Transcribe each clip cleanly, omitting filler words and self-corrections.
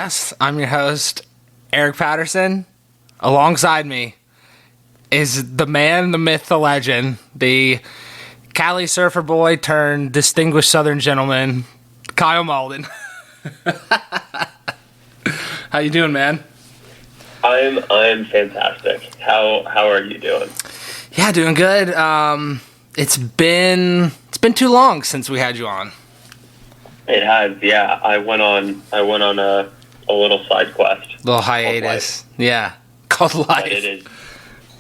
Yes, I'm your host, Eric Patterson. Alongside me is the man, the myth, the legend, the Cali surfer boy turned distinguished Southern gentleman, Kyle Malden. How you doing, man? I'm fantastic. How are you doing? Yeah, doing good. It's been too long since we had you on. It has, yeah. I went on a little side quest. Little hiatus. Yeah. Called life. But it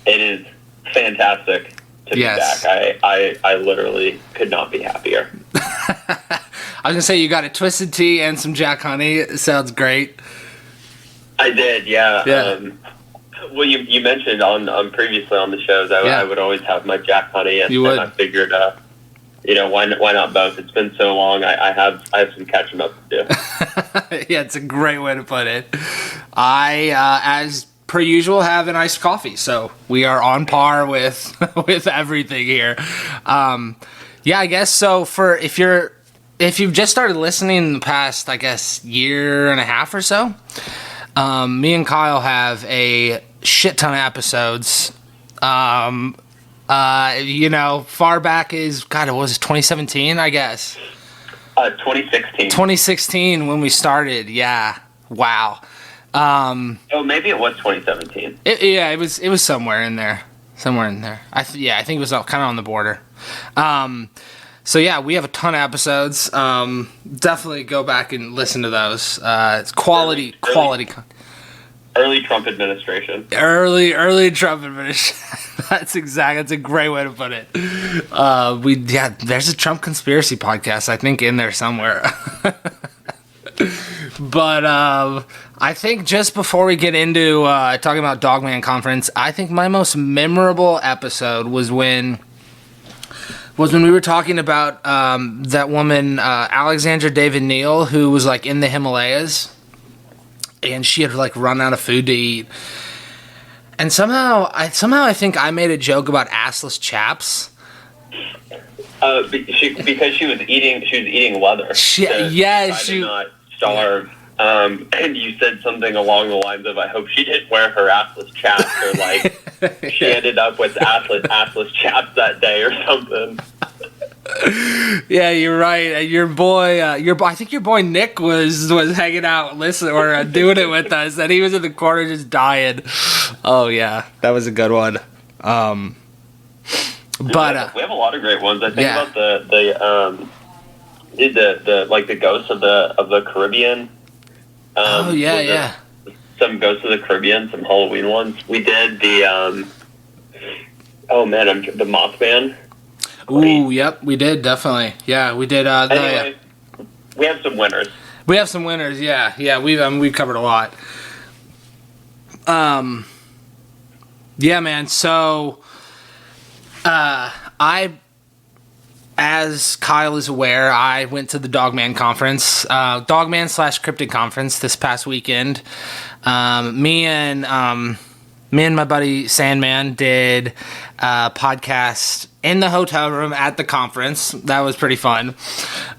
is fantastic to be Yes. back. I literally could not be happier. I was gonna say you got a twisted tea and some Jack Honey. It sounds great. I did, yeah. Yeah. Well, you mentioned on previously on the shows, I would always have my Jack Honey, and I figured, why not both? It's been so long. I have some catching up to do. Yeah, it's a great way to put it. I, as per usual, have an iced coffee, so we are on par with with everything here. Yeah, I guess so. If you've just started listening in the past, I guess, year and a half or so, me and Kyle have a shit ton of episodes. Far back is, God, it was 2017, I guess. 2016. 2016 when we started, yeah. Wow. Maybe it was 2017. It was somewhere in there. I think it was kind of on the border. So yeah, we have a ton of episodes. Definitely go back and listen to those. It's quality. Early Trump administration. Early Trump administration. That's a great way to put it. There's a Trump conspiracy podcast, I think, in there somewhere. But I think just before we get into talking about Dogman Conference, I think my most memorable episode was when we were talking about that woman, Alexandra David Neal, who was like in the Himalayas. And she had like run out of food to eat, and somehow I think I made a joke about assless chaps. Because she was eating leather. She not starve. And you said something along the lines of, "I hope she didn't wear her assless chaps," or like she ended up with assless chaps that day or something. Yeah, you're right. Your boy, I think your boy Nick was hanging out, listening or doing it with us, and he was in the corner just dying. Oh yeah, that was a good one. But we have a lot of great ones. I think about the ghosts of the Caribbean. Some ghosts of the Caribbean, some Halloween ones. We did the the Mothman. Ooh, yep, we did, definitely. Yeah, we did. Anyway, we have some winners. Yeah, we've covered a lot. Yeah, man. So, as Kyle is aware, I went to the Dogman Conference, Dogman/Cryptid Conference this past weekend. Me and my buddy Sandman did a podcast in the hotel room at the conference. That was pretty fun.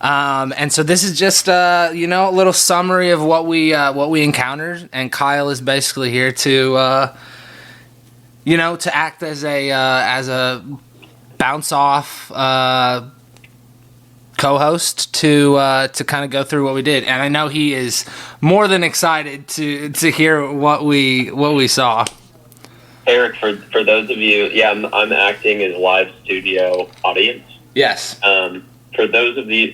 And so this is just a little summary of what we encountered. And Kyle is basically here to to act as a bounce off co-host to kind of go through what we did. And I know he is more than excited to hear what we saw. Eric, for those of you, I'm acting as live studio audience. Yes. For those of you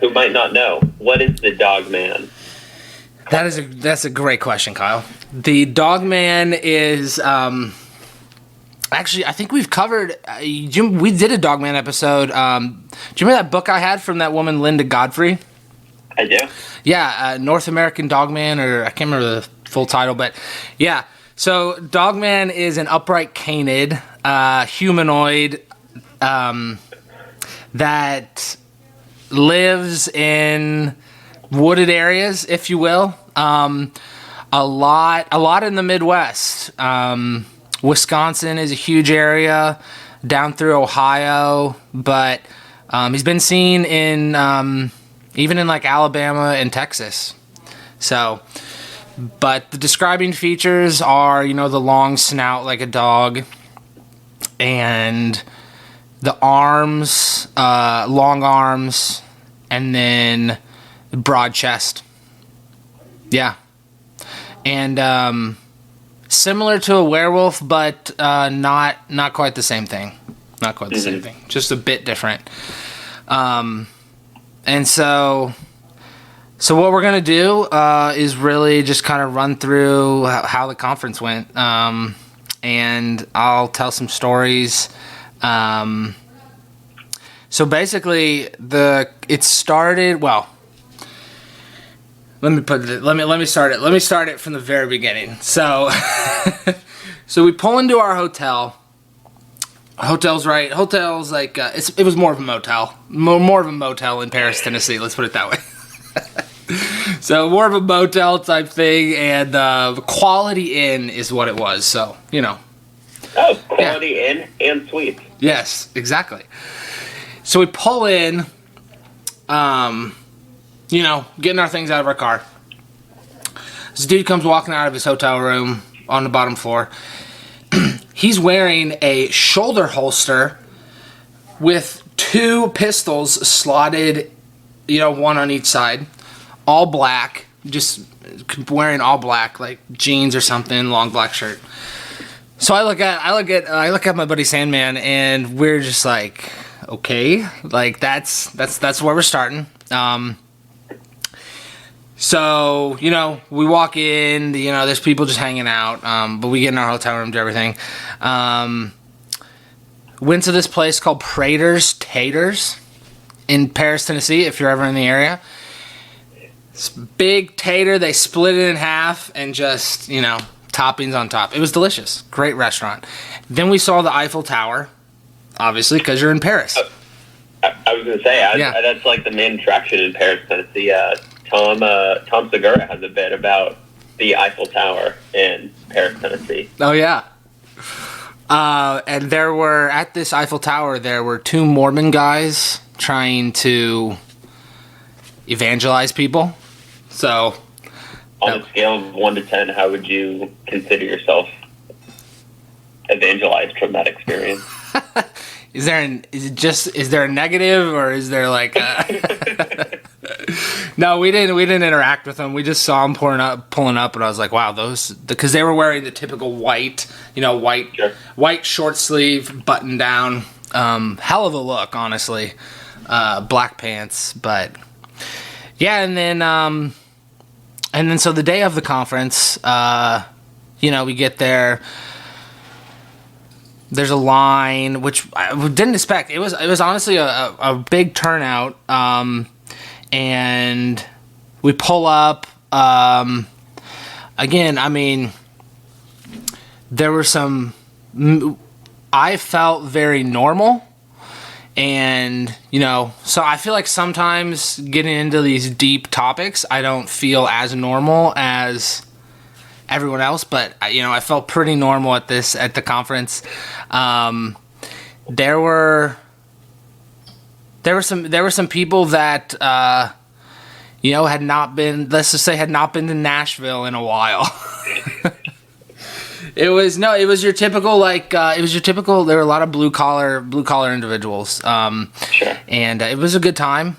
who might not know, what is the Dogman? That's a great question, Kyle. The Dogman is actually, I think we've covered. We did a Dogman episode. Do you remember that book I had from that woman Linda Godfrey? I do. Yeah, North American Dogman, or I can't remember the full title, but yeah. So, Dogman is an upright canid humanoid that lives in wooded areas, if you will. A lot in the Midwest. Wisconsin is a huge area, down through Ohio, but he's been seen in even in like Alabama and Texas. So, but the describing features are, the long snout like a dog, and the arms, long arms, and then broad chest. Yeah. And similar to a werewolf, but not quite the same thing. Not quite the same thing. Just a bit different. And so what we're going to do is really just kind of run through how the conference went. And I'll tell some stories. So basically, it started. Well, let me start it. Let me start it from the very beginning. So, so we pull into our hotel. Hotel's like it was more of a motel, more of a motel in Paris, Tennessee. Let's put it that way. So more of a motel type thing, and Quality Inn is what it was. So Oh, Quality Inn and suites. Yes, exactly. So we pull in, getting our things out of our car. This dude comes walking out of his hotel room on the bottom floor. He's wearing a shoulder holster with 2 pistols slotted, one on each side, all black, just wearing all black, like jeans or something, long black shirt. So I look at my buddy Sandman, and we're just like, okay, like that's where we're starting. So, we walk in, there's people just hanging out, but we get in our hotel room, do everything. Went to this place called Prater's Taters in Paris, Tennessee, if you're ever in the area. It's big tater, they split it in half, and just, toppings on top. It was delicious. Great restaurant. Then we saw the Eiffel Tower, obviously, because you're in Paris. I was going to say, that's like the main attraction in Paris, Tennessee. Tom Segura has a bit about the Eiffel Tower in Paris, Tennessee. Oh, yeah. And at this Eiffel Tower, there were 2 Mormon guys trying to evangelize people. So, on a scale of 1 to 10, how would you consider yourself evangelized from that experience? Is there a negative, or is there like a... No, we didn't interact with them. We just saw them pulling up, and I was like, wow, because they were wearing the typical white short sleeve button down, hell of a look, honestly, black pants, but yeah, and then so the day of the conference, we get there. There's a line, which I didn't expect. It was honestly a big turnout, and we pull up. Again, I mean, there were some. I felt very normal, and so I feel like sometimes getting into these deep topics, I don't feel as normal as everyone else, but I felt pretty normal at the conference. There were some people that had not been, let's just say, had not been to Nashville in a while. It was your typical there were a lot of blue collar individuals. Sure. And it was a good time.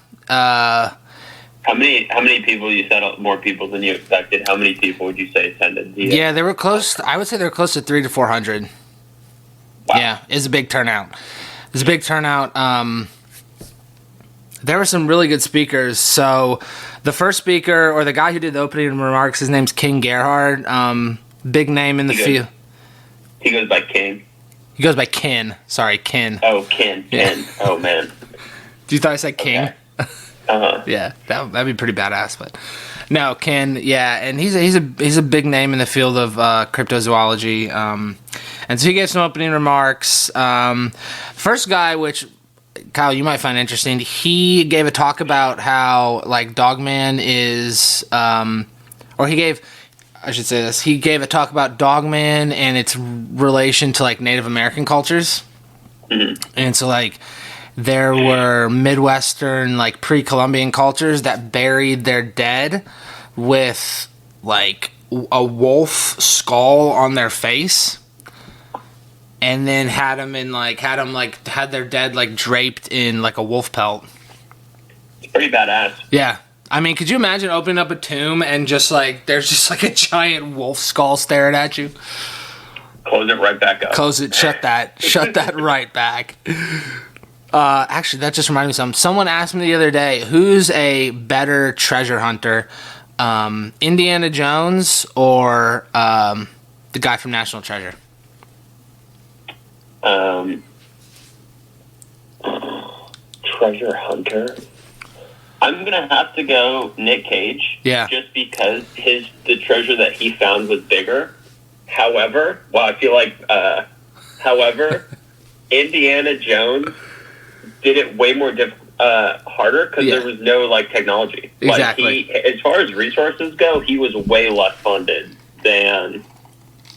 How many people? You said more people than you expected. How many people would you say attended? Yeah, they were close. I would say they were close to 300 to 400. Wow. Yeah, it's a big turnout. There were some really good speakers. So the first speaker, or the guy who did the opening remarks, his name's King Gerhard. Big name in the field. He goes by King. He goes by Ken. Sorry, Ken. Oh, Ken. Yeah. Ken. Oh, man. You thought I said King? Okay. Uh-huh. Yeah, that'd be pretty badass. But no, Ken. Yeah, and he's a big name in the field of cryptozoology. And so he gave some opening remarks. First guy, which Kyle, you might find interesting. He gave a talk about how Dogman is, he gave a talk about Dogman and its relation to Native American cultures. Mm-hmm. And so there were Midwestern, pre-Columbian cultures that buried their dead with like a wolf skull on their face, and then had their dead like draped in like a wolf pelt. It's pretty badass. Yeah. I mean, could you imagine opening up a tomb and just like there's just like a giant wolf skull staring at you? Close it right back up. Close it. Shut that right back. Actually, that just reminded me of something. Someone asked me the other day, who's a better treasure hunter, Indiana Jones or the guy from National Treasure? Treasure hunter. I'm gonna have to go Nick Cage. Yeah. Just because the treasure that he found was bigger. However, I feel like, Indiana Jones did it way more harder because there was no like technology. Exactly. Like as far as resources go, he was way less funded than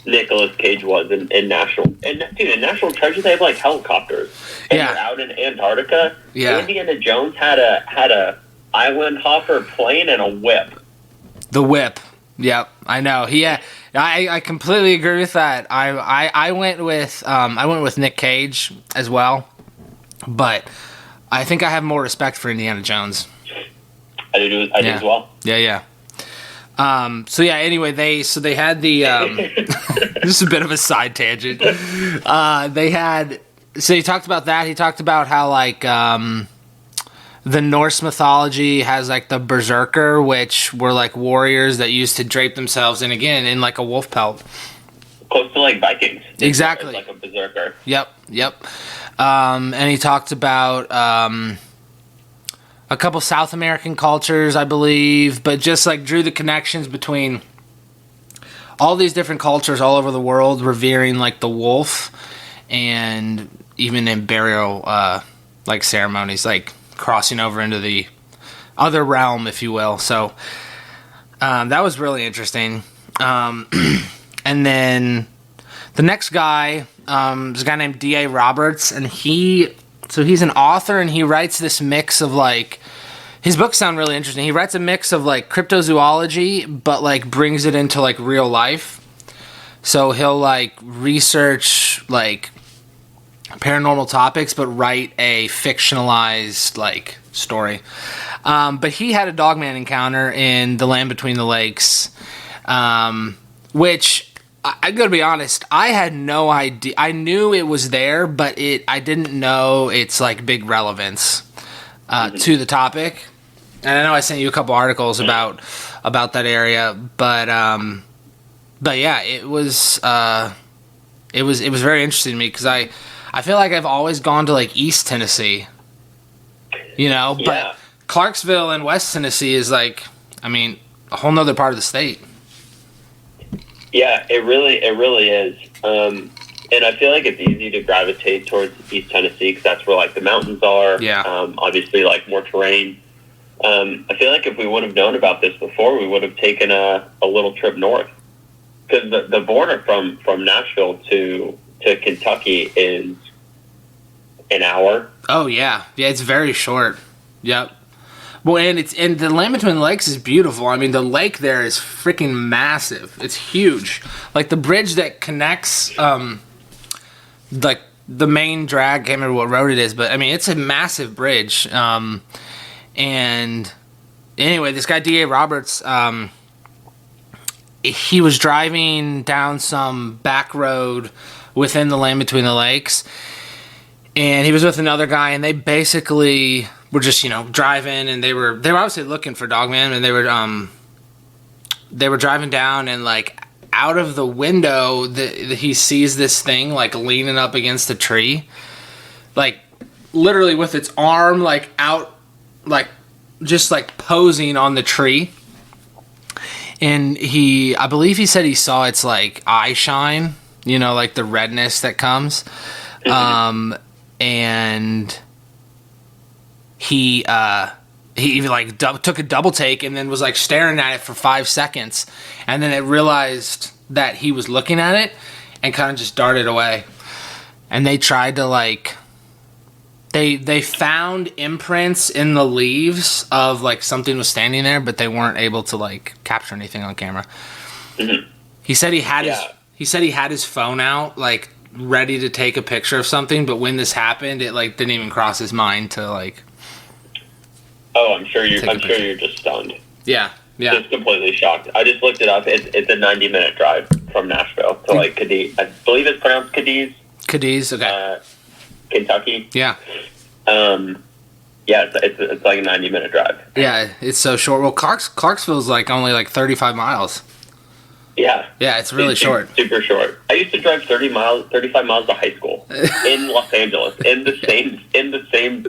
Nicolas Cage was in National. And dude, in National Treasure, they have like helicopters. And they're out in Antarctica. Yeah. Indiana Jones had a island hopper plane and a whip. The whip. Yep, I know. I completely agree with that. I went with Nick Cage as well, but I think I have more respect for Indiana Jones. I do as well. Yeah. So yeah. Anyway, they had the. This is a bit of a side tangent. They had. So he talked about that. He talked about how like. The Norse mythology has like the berserker, which were like warriors that used to drape themselves in like a wolf pelt. Close to like Vikings. Exactly. Like a berserker. Yep. And he talked about a couple South American cultures, I believe, but just like drew the connections between all these different cultures all over the world revering like the wolf, and even in burial like ceremonies, like crossing over into the other realm, if you will. So that was really interesting. And then the next guy is a guy named D.A. Roberts, and he's an author, and he writes this mix of like, his books sound really interesting. He writes a mix of like cryptozoology, but like brings it into like real life. So he'll like research like paranormal topics, but write a fictionalized like story. But he had a Dogman encounter in the Land Between the Lakes, which I gotta be honest, I had no idea. I knew it was there, but I didn't know its like big relevance to the topic. And I know I sent you a couple articles about that area, but yeah, it was very interesting to me because I feel like I've always gone to like East Tennessee, but Clarksville and West Tennessee is like, I mean, a whole nother part of the state. Yeah, it really is. And I feel like it's easy to gravitate towards East Tennessee because that's where like the mountains are. Yeah. Obviously like more terrain. I feel like if we would have known about this before, we would have taken a little trip north, because the border from Nashville to Kentucky is an hour. Oh yeah, it's very short. Yep. Well, and the Land Between the Lakes is beautiful. I mean, the lake there is freaking massive. It's huge. Like the bridge that connects, like the main drag. I can't remember what road it is, but I mean, it's a massive bridge. And anyway, this guy D.A. Roberts, he was driving down some back road within the Land Between the Lakes, and he was with another guy, and they basically were just driving, and they were obviously looking for Dogman, and they were driving down, and like out of the window, he sees this thing like leaning up against a tree, like literally with its arm like out, like just like posing on the tree. And I believe he said he saw its like eye shine, like the redness that comes. And he like took a double take and then was like staring at it for 5 seconds. And then it realized that he was looking at it and kind of just darted away. And they tried to like They found imprints in the leaves of like something was standing there, but they weren't able to like capture anything on camera. Mm-hmm. He said he had his phone out like ready to take a picture of something, but when this happened, it like didn't even cross his mind to like. Oh, I'm sure you're just stunned. Yeah. Just completely shocked. I just looked it up. It's a 90-minute drive from Nashville to like Cadiz. I believe it's pronounced Cadiz. Cadiz, okay. Kentucky. Yeah. Yeah, it's like a 90-minute drive. Yeah, it's so short. Well, Clarksville's like only like 35 miles. Yeah. Yeah, it's really short. Super short. I used to drive 35 miles to high school in Los Angeles, in the same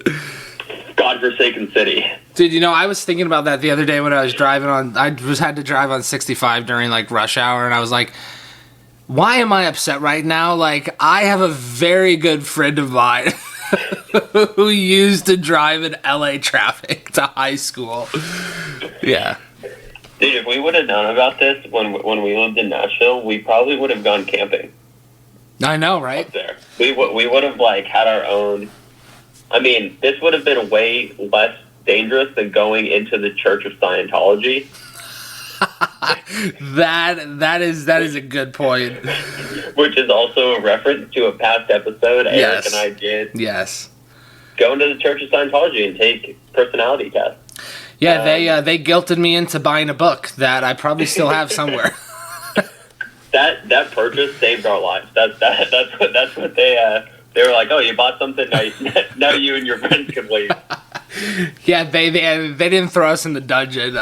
godforsaken city. Dude, you know, I was thinking about that the other day when I was driving on. Had to drive on 65 during like rush hour, and I was like, why am I upset right now? Like, I have a very good friend of mine who used to drive in LA traffic to high school. Yeah. Dude, if we would have known about this when we lived in Nashville, we probably would have gone camping. I know, right? Up there. We would have like had our own. I mean, this would have been way less dangerous than going into the Church of Scientology. that is a good point. Which is also a reference to a past episode Eric and I did. Yes. Go into the Church of Scientology and take personality tests. Yeah, they guilted me into buying a book that I probably still have somewhere. that purchase saved our lives. That's what they were like. Oh, you bought something. Now you and your friends can leave. Yeah, they didn't throw us in the dungeon.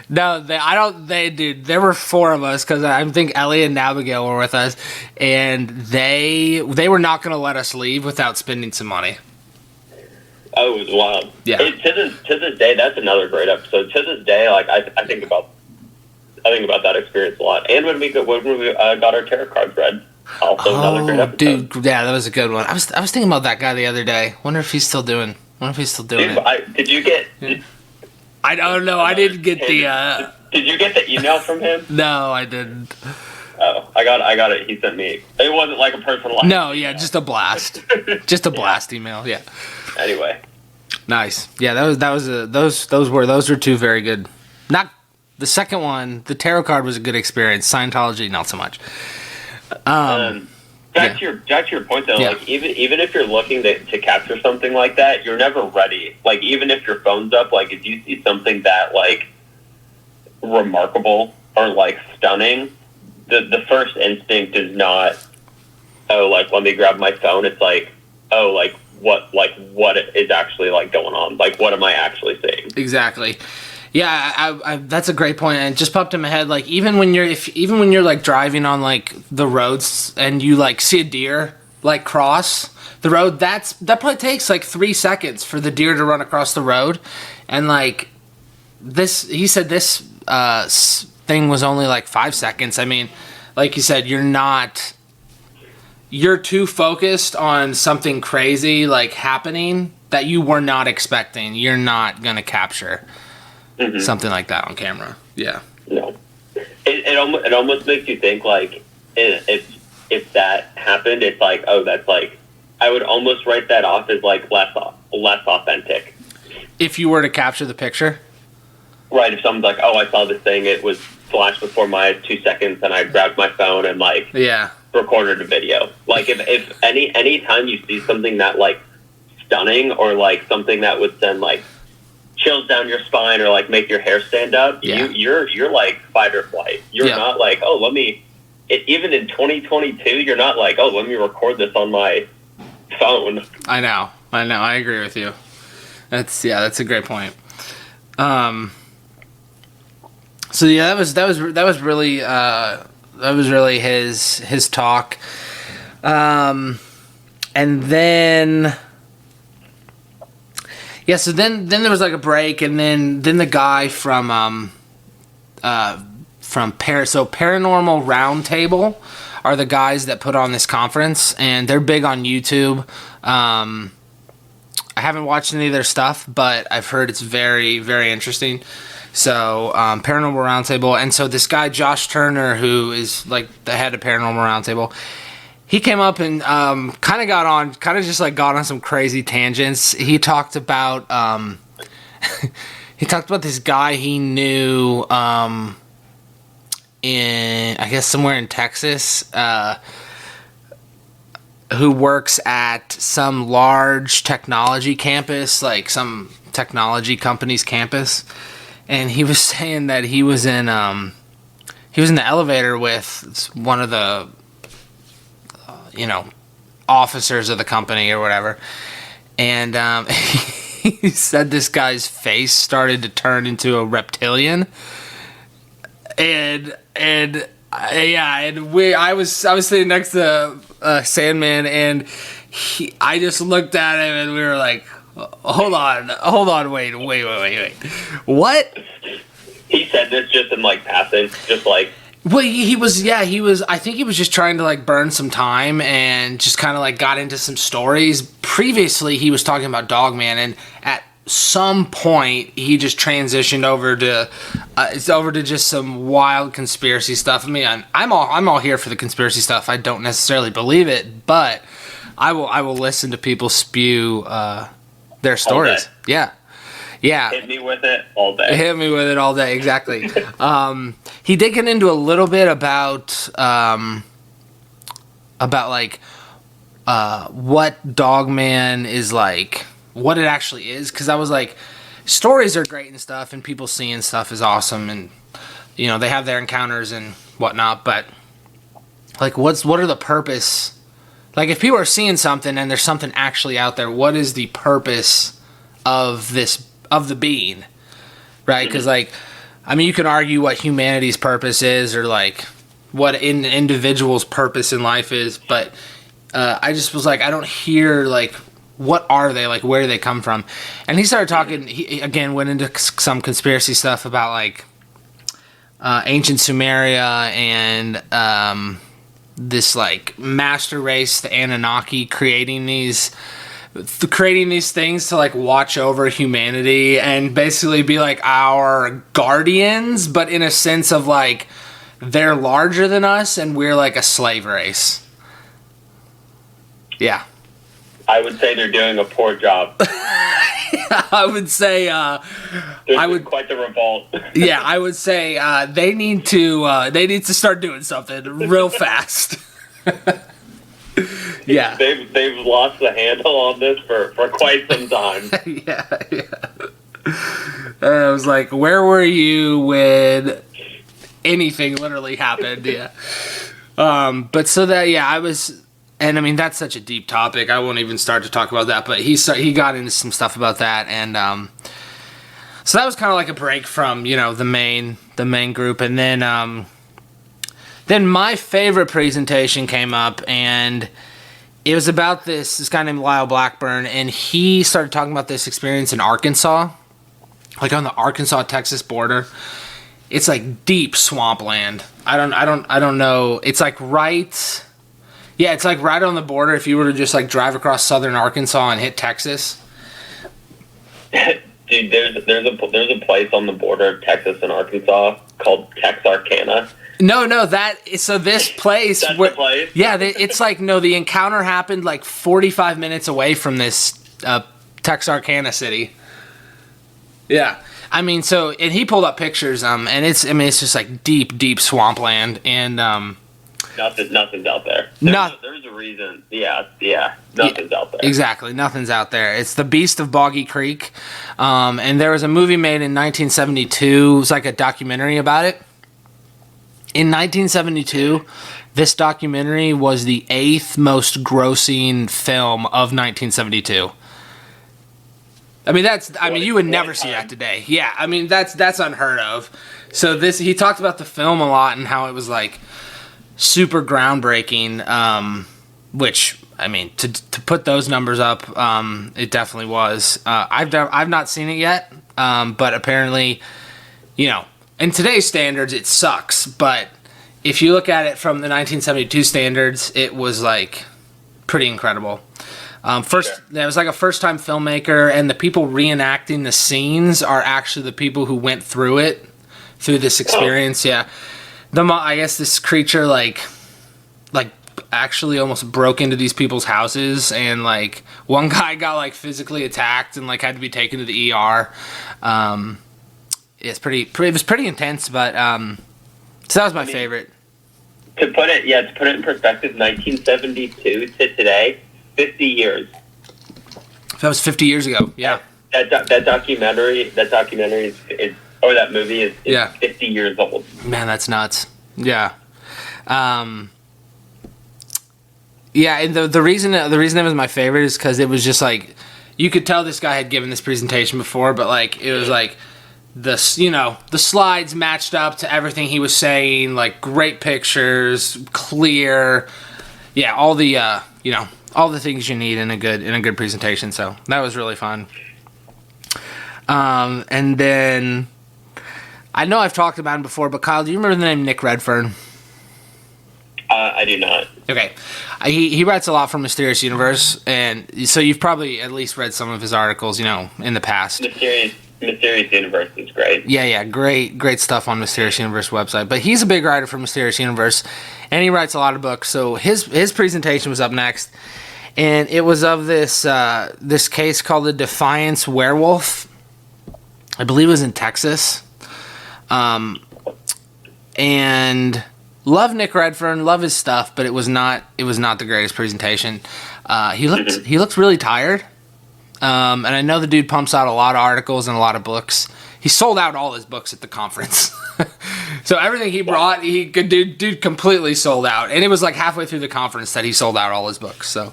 No, dude, there were 4 of us because I think Ellie and Abigail were with us, and they were not going to let us leave without spending some money. Oh, it was wild. Yeah. To this day, that's another great episode. To this day, like I think about that experience a lot. And when we got our tarot cards read, also another great episode. Dude, yeah, that was a good one. I was thinking about that guy the other day. Wonder if he's still doing it. Did you get? I don't know. I didn't get the. Did you get the email from him? No, I didn't. Oh, I got it. He sent me. It wasn't like a personal. No, yeah, just a blast. Just a blast email. Yeah. Anyway. Nice. Yeah, those were 2 very good. Not the second one. The tarot card was a good experience. Scientology, not so much. Back to your point though, like even if you're looking to capture something like that, you're never ready. Like even if your phone's up, like if you see something that like remarkable or like stunning, the first instinct is not, oh, like let me grab my phone. It's like, oh, like what is actually like going on? Like what am I actually seeing? Exactly. Yeah, I that's a great point, and it just popped in my head. Like even when you're like driving on like the roads and you like see a deer like cross the road, that probably takes like 3 seconds for the deer to run across the road, and like he said this thing was only like 5 seconds. I mean, like you said, you're too focused on something crazy like happening that you were not expecting. You're not gonna capture. Mm-hmm. Something like that on camera. Yeah. No. It almost makes you think like if that happened, it's like, oh, that's like I would almost write that off as like less authentic. If you were to capture the picture? Right, if someone's like, oh, I saw this thing, it was flashed before my 2 seconds and I grabbed my phone and like recorded a video. Like if any time you see something that like stunning or like something that would send like chills down your spine or like make your hair stand up, you're like fight or flight. You're not like, oh, even in 2022, you're not like, oh, let me record this on my phone. I know. I agree with you. That's a great point. So yeah, that was really his talk. And then yeah, so then there was like a break, and then the guy from Paranormal Roundtable are the guys that put on this conference, and they're big on YouTube. I haven't watched any of their stuff, but I've heard it's very, very interesting. So Paranormal Roundtable, and so this guy Josh Turner, who is like the head of Paranormal Roundtable, he came up and kind of got on some crazy tangents. He talked about this guy he knew in, I guess, somewhere in Texas, who works at some large technology campus, like some technology company's campus, and he was saying that he was in the elevator with one of the officers of the company or whatever, and he said this guy's face started to turn into a reptilian, and I was sitting next to Sandman, and I just looked at him, and we were like, hold on, wait, what? He said this just in like passing, just like. Well, he was. I think he was just trying to like burn some time and just kind of like got into some stories. Previously, he was talking about Dogman, and at some point, he just transitioned over to just some wild conspiracy stuff. I mean, I'm all here for the conspiracy stuff. I don't necessarily believe it, but I will listen to people spew their stories. Yeah. Hit me with it all day. Exactly. He did get into a little bit about like what Dogman is like, what it actually is, because I was like, stories are great and stuff, and people seeing stuff is awesome, and they have their encounters and whatnot, but like what are the purpose? Like, if people are seeing something and there's something actually out there, what is the purpose of the being, right? Because like, I mean, you can argue what humanity's purpose is, or like what an individual's purpose in life is, but I just was like, I don't hear like, what are they, like, where do they come from? And he started talking, he again went into some conspiracy stuff about like ancient Sumeria and this like master race, the Anunnaki, creating these things to like watch over humanity and basically be like our guardians, but in a sense of like they're larger than us and we're like a slave race. Yeah. I would say they're doing a poor job. I would say there's quite the revolt. Yeah, I would say they need to start doing something real fast. Yeah, they've lost the handle on this for quite some time. Yeah. I was like, where were you when anything literally happened? Yeah. But so that, yeah, I was, and I mean, that's such a deep topic. I won't even start to talk about that. But he got into some stuff about that, and so that was kind of like a break from the main group, and then my favorite presentation came up, and it was about this guy named Lyle Blackburn, and he started talking about this experience in Arkansas, like on the Arkansas-Texas border. It's like deep swampland. I don't know. It's like right on the border. If you were to just like drive across southern Arkansas and hit Texas. Dude, there's a place on the border of Texas and Arkansas called Texarkana. No, so this place... That's the place? Yeah, it's like, no, the encounter happened like 45 minutes away from this Texarkana city. Yeah. I mean, so, and he pulled up pictures, and it's just like deep swampland, and... Nothing's out there. There's a reason. Yeah, nothing's out there. Exactly, nothing's out there. It's the Beast of Boggy Creek, and there was a movie made in 1972. It was like a documentary about it. In 1972, this documentary was the 8th most grossing film of 1972. I mean, you would never see that today. Yeah, I mean, that's unheard of. So he talked about the film a lot and how it was like super groundbreaking, which, I mean, to put those numbers up, it definitely was. I've not seen it yet, but apparently, in today's standards, it sucks, but if you look at it from the 1972 standards, it was like pretty incredible. It was like a first-time filmmaker, and the people reenacting the scenes are actually the people who went through this experience. Yeah, I guess this creature like actually almost broke into these people's houses, and like one guy got like physically attacked and like had to be taken to the ER. It's pretty. It was pretty intense, but so that was my favorite. To put it in perspective, 1972 to today, 50 years. That was 50 years ago. Yeah. That documentary is that movie is 50 years old. Man, that's nuts. Yeah. Yeah, and the reason it was my favorite is because it was just like you could tell this guy had given this presentation before, but like it was like the slides matched up to everything he was saying, like great pictures, clear, all the all the things you need in a good presentation. So that was really fun. And then I know I've talked about him before, but Kyle, do you remember the name Nick Redfern? I do not. Okay. He writes a lot for Mysterious Universe, and so you've probably at least read some of his articles, in the past. Mysterious Universe is great. Yeah, great stuff on Mysterious Universe website. But he's a big writer for Mysterious Universe, and he writes a lot of books. So his presentation was up next, and it was of this case called the Defiance Werewolf. I believe it was in Texas. And love Nick Redfern, love his stuff, but it was not the greatest presentation. He looked really tired. And I know the dude pumps out a lot of articles and a lot of books. He sold out all his books at the conference. So everything he brought, dude completely sold out. And it was like halfway through the conference that he sold out all his books. So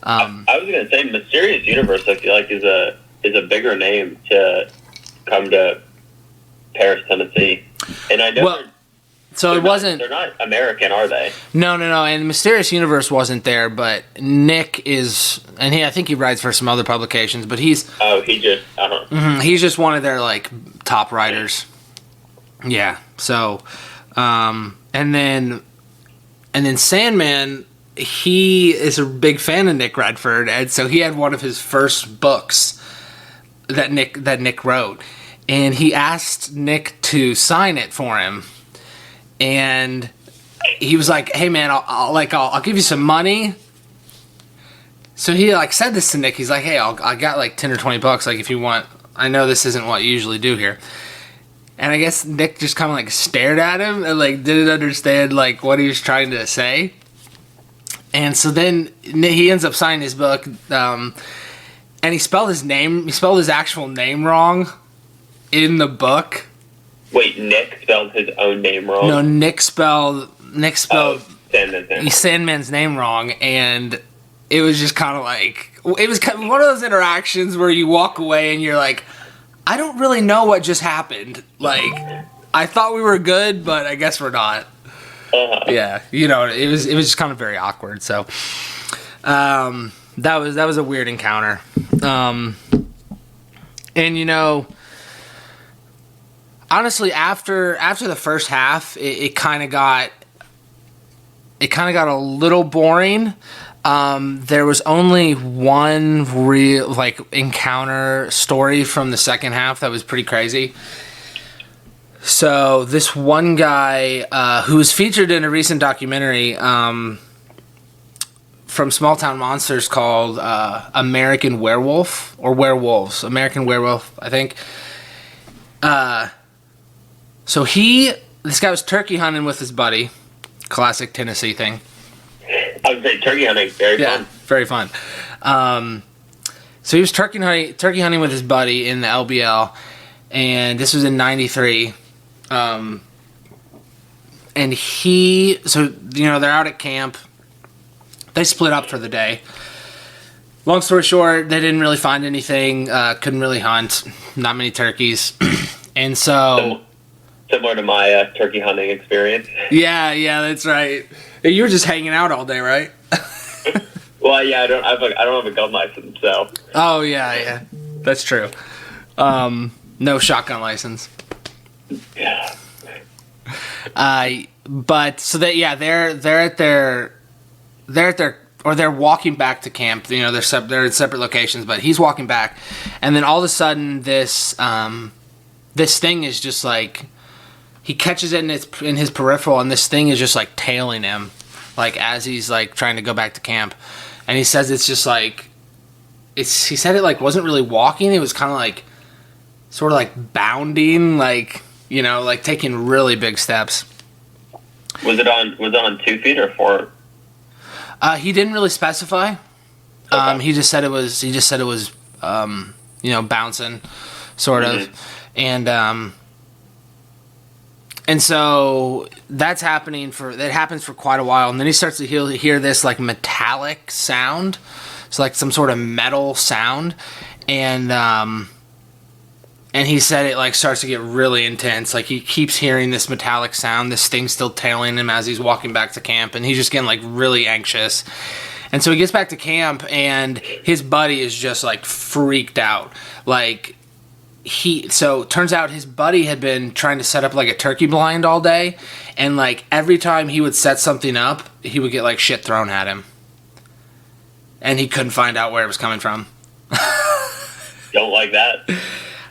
I was going to say Mysterious Universe, I feel like is a bigger name to come to Paris, Tennessee. And I know they're not American, are they? No. And Mysterious Universe wasn't there, but Nick is, and I think he writes for some other publications, but he's just one of their like top writers. Yeah. So, and then Sandman, he is a big fan of Nick Redfern, and so he had one of his first books that Nick wrote, and he asked Nick to sign it for him. And he was like, "Hey man, I'll give you some money." So he like said this to Nick. He's like, "Hey, I got like $10 or $20. Like if you want, I know this isn't what you usually do here." And I guess Nick just kind of like stared at him and like didn't understand like what he was trying to say. And so then he ends up signing his book, and he spelled his actual name wrong in the book. Wait, Nick spelled his own name wrong? No, Nick spelled Sandman's name wrong, and it was just kind of like, it was kind of one of those interactions where you walk away and you're like, I don't really know what just happened. Like, I thought we were good, but I guess we're not. Uh-huh. Yeah, it was just kind of very awkward. So, that was a weird encounter. And honestly, after the first half, it kind of got a little boring. There was only one real like encounter story from the second half that was pretty crazy. So this one guy who was featured in a recent documentary from Small Town Monsters called American Werewolf or Werewolves, American Werewolf, I think. So this guy was turkey hunting with his buddy. Classic Tennessee thing. I would say turkey hunting, very fun. Very fun. So he was turkey hunting with his buddy in the LBL, and this was in '93. And they're out at camp. They split up for the day. Long story short, they didn't really find anything. Couldn't really hunt. Not many turkeys, and so. Similar to my turkey hunting experience. Yeah, that's right. You were just hanging out all day, right? Well, yeah, I don't have a gun license, so. Oh yeah, that's true. No shotgun license. Yeah. But so they're walking back to camp. They're in separate locations, but he's walking back, and then all of a sudden this thing is just like. He catches it in his peripheral, and this thing is just like tailing him like as he's like trying to go back to camp, and he says it's just like he said it like wasn't really walking. It was kind of like sort of like bounding, like like taking really big steps. Was it on 2 feet or 4? He didn't really specify. Okay. He just said it was bouncing, sort of, and so that happens for quite a while, and then he starts to hear this like metallic sound, so like some sort of metal sound, and he said it like starts to get really intense. Like he keeps hearing this metallic sound, this thing still tailing him as he's walking back to camp, and he's just getting like really anxious. And so he gets back to camp, and his buddy is just like freaked out. So it turns out his buddy had been trying to set up like a turkey blind all day, and like every time he would set something up, he would get like shit thrown at him, and he couldn't find out where it was coming from. Don't like that.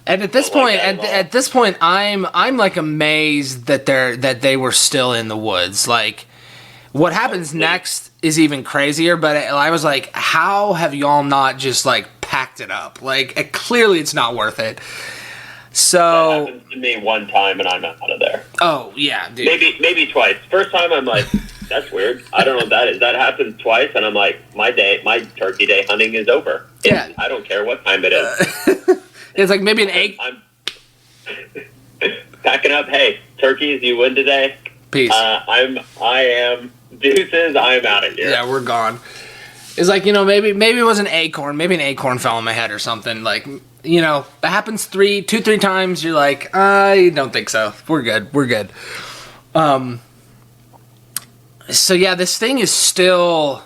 And at this point, I'm like amazed that they were still in the woods. Like, what happens next is even crazier. But I was like, how have y'all not just like packed it up? Like, clearly it's not worth it. So that happens to me one time, and I'm out of there. Oh yeah, dude. Maybe twice. First time, I'm like, that's weird. I don't know what that is. That happened twice, and I'm like, my turkey day hunting is over. Yeah, I don't care what time it is. It's like maybe an egg. I'm packing up. Hey, turkeys, you win today. Peace. I am deuces. I'm out of here. Yeah, we're gone. It's like, maybe it was an acorn. Maybe an acorn fell on my head or something. Like, it happens 3 times. You're like, I don't think so. We're good. So yeah, this thing is still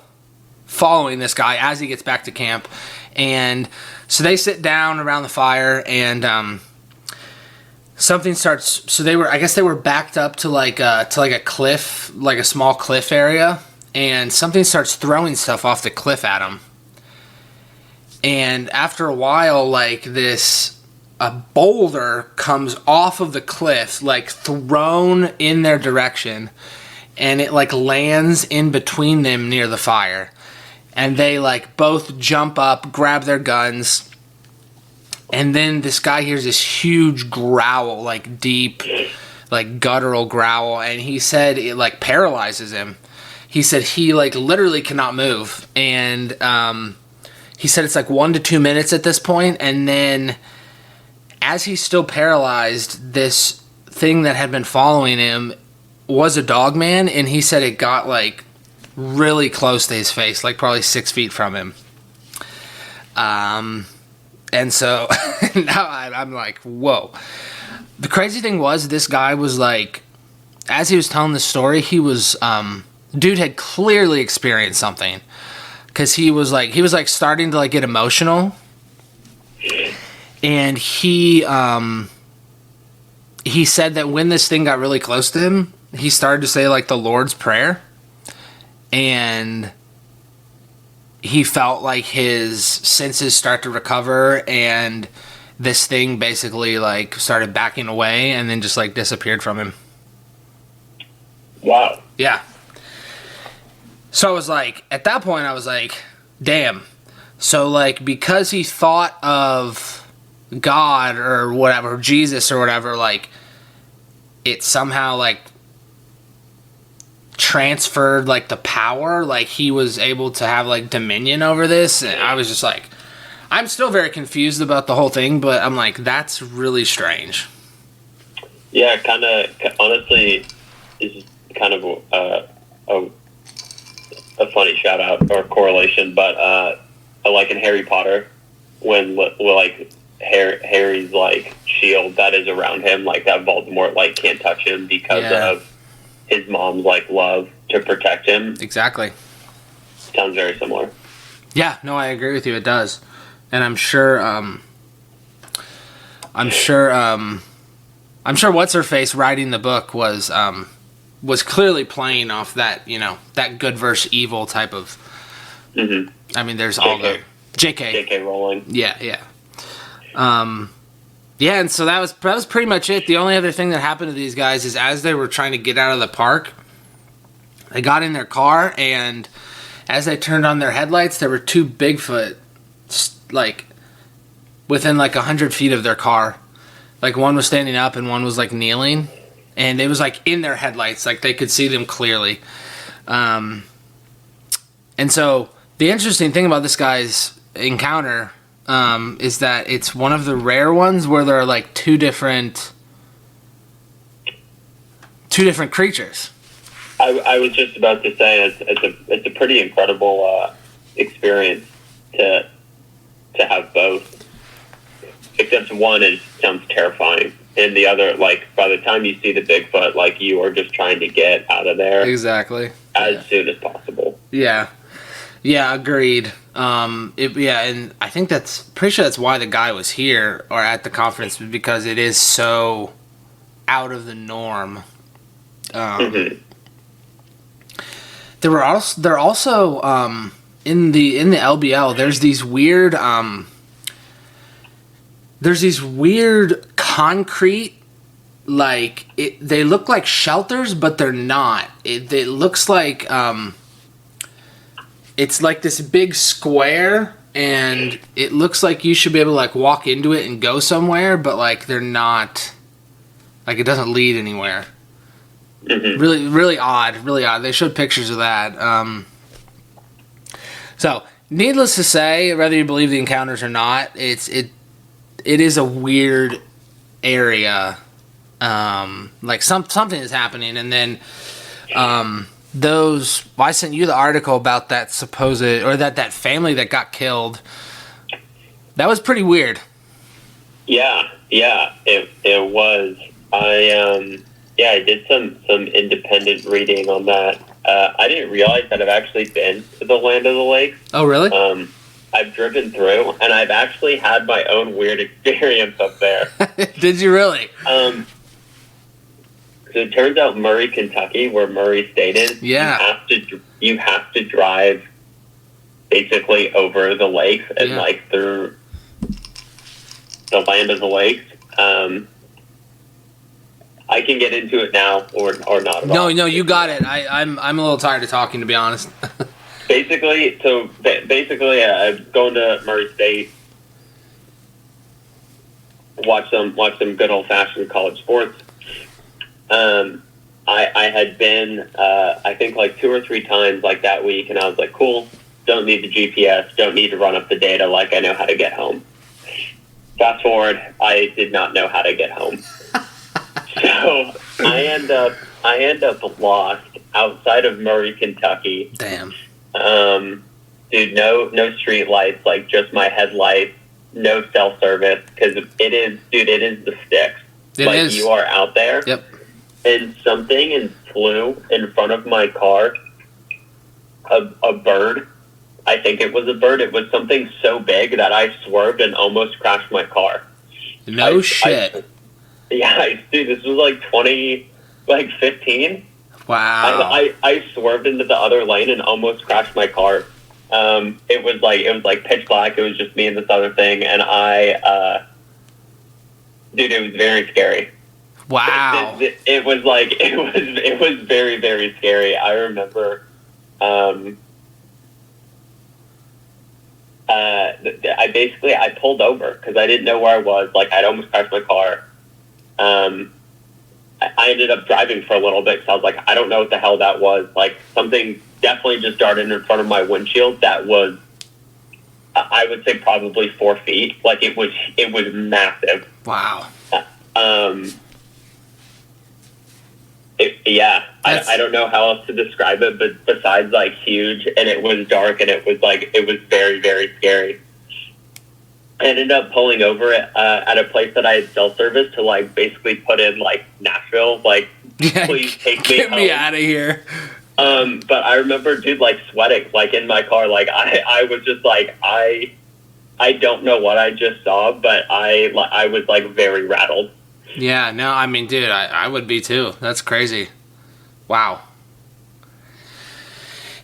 following this guy as he gets back to camp, and so they sit down around the fire, and something starts. So I guess they were backed up to like a cliff, like a small cliff area, and something starts throwing stuff off the cliff at them. And after a while, like a boulder comes off of the cliff, like thrown in their direction, and it like lands in between them near the fire. And they like both jump up, grab their guns, and then this guy hears this huge growl, like deep, like guttural growl, and he said it like paralyzes him. He said he like literally cannot move, and he said it's like 1 to 2 minutes at this point, and then as he's still paralyzed, this thing that had been following him was a Dogman, and he said it got like really close to his face, like probably 6 feet from him. And so now I'm like, whoa. The crazy thing was, this guy was like, as he was telling the story, he was, dude had clearly experienced something, because he was like starting to like get emotional, and he said that when this thing got really close to him, he started to say like the Lord's Prayer, and he felt like his senses start to recover, and this thing basically like started backing away and then just like disappeared from him. Wow. Yeah. So I was like, at that point I was like, damn. So like, because he thought of God or whatever, Jesus or whatever, like it somehow like transferred like the power, like he was able to have like dominion over this. And I was just like, I'm still very confused about the whole thing, but I'm like, that's really strange. Yeah, kind of, honestly, is kind of a funny shout out or correlation, but like in Harry Potter, when like Harry's like shield that is around him, like that Voldemort like can't touch him because of his mom's like love to protect him. Exactly. Sounds very similar. Yeah, no, I agree with you. It does, and I'm sure what's her face writing the book was clearly playing off that, that good versus evil type of. Mm-hmm. I mean, there's all the J.K. Rowling. Yeah. Yeah, and so that was pretty much it. The only other thing that happened to these guys is as they were trying to get out of the park, They got in their car, and as they turned on their headlights, there were two Bigfoot, like, within, like, 100 feet of their car. Like, one was standing up and one was, like, kneeling. And it was, like, in their headlights. Like, they could see them clearly. And so, the interesting thing about this guy's encounter is that it's one of the rare ones where there are, like, two different creatures. I was just about to say it's a pretty incredible experience to have both. Except one sounds terrifying, and the other, like, by the time you see the Bigfoot, like, you are just trying to get out of there exactly as soon as possible. Yeah, agreed. And I think pretty sure that's why the guy was here or at the conference, because it is so out of the norm. There also in the LBL, there's these weird concrete, like, they look like shelters, but they're not. It looks like it's like this big square, and it looks like you should be able to, like, walk into it and go somewhere, but, like, they're not, like, it doesn't lead anywhere. Mm-hmm. Really odd. They showed pictures of that. So, needless to say, whether you believe the encounters or not, it is a weird area. Like, something is happening, and then I sent you the article about that supposed, or that family that got killed. That was pretty weird. Yeah, it was. I did some independent reading on that. I didn't realize that I've actually been to the Land of the Lakes. Oh, really? I've driven through, and I've actually had my own weird experience up there. Did you really? So it turns out Murray, Kentucky, where Murray State is, yeah, you have to drive basically over the lakes and like through the Land of the Lakes. I can get into it now or not at all. No, you got it. I'm a little tired of talking, to be honest. Basically, I'm going to Murray State, watch some good old fashioned college sports. I had been I think like 2 or 3 times like that week, and I was like, cool, don't need the GPS, don't need to run up the data, like I know how to get home. Fast forward, I did not know how to get home. So I end up lost outside of Murray, Kentucky. Damn. Dude, no street lights, like just my headlights, no cell service, because it is the sticks. It is. You are out there. Yep. And something flew in front of my car. A bird. I think it was a bird. It was something so big that I swerved and almost crashed my car. No shit. Dude, this was like 2015. Wow. I swerved into the other lane and almost crashed my car. It was like pitch black. It was just me and this other thing, and dude, it was very scary. Wow. It was very, very scary. I remember. I pulled over because I didn't know where I was. Like, I'd almost crashed my car. I ended up driving for a little bit because I was like, I don't know what the hell that was. Like, something definitely just darted in front of my windshield that was, I would say, probably 4 feet. Like, it was massive. Wow. I don't know how else to describe it, but besides, like, huge, and it was dark, and it was very, very scary. I ended up pulling over at a place that I had cell service to, like, basically put in, like, Nashville, like, please take me home. Get me out of here. But I remember, dude, like, sweating, like, in my car. Like, I was just like, I don't know what I just saw, but I was, like, very rattled. Yeah, no, I mean, dude, I would be too. That's crazy. Wow.